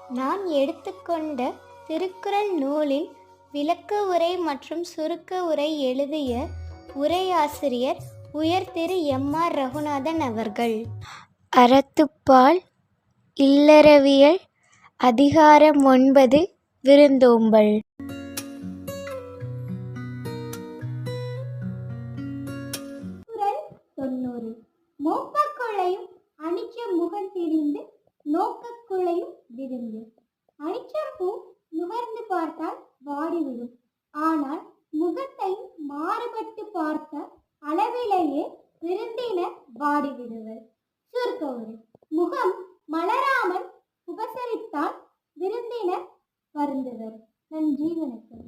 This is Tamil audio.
நான் எடுத்துக்கொண்ட திருக்குறள் நூலின் விளக்க உரை மற்றும் சுருக்க உரை எழுதிய உரையாசிரியர் உயர் திரு எம்.ஆர். ரகுநாதன் அவர்கள். அறத்துப்பால் இல்லறவியல் அதிகாரம் 9 விருந்தோம்பல். குறள் 90. மோப்பக்குழையும் அனிச்ச முகம் திரிந்து நோக்கக்குழையும் விருந்து. அனிச்சப்பூ நுகர்ந்து பார்த்தால் வாடிவிடும். ஆனால் முகத்தை மாறுபட்டு பார்த்த அளவிலேயே விருந்தினர் வாடிவிடுவர். சுருக்க உரை. முகம் மலராமல் உபசரித்தால் விருந்தினர் வருந்துவர். நன்றி, வணக்கம்.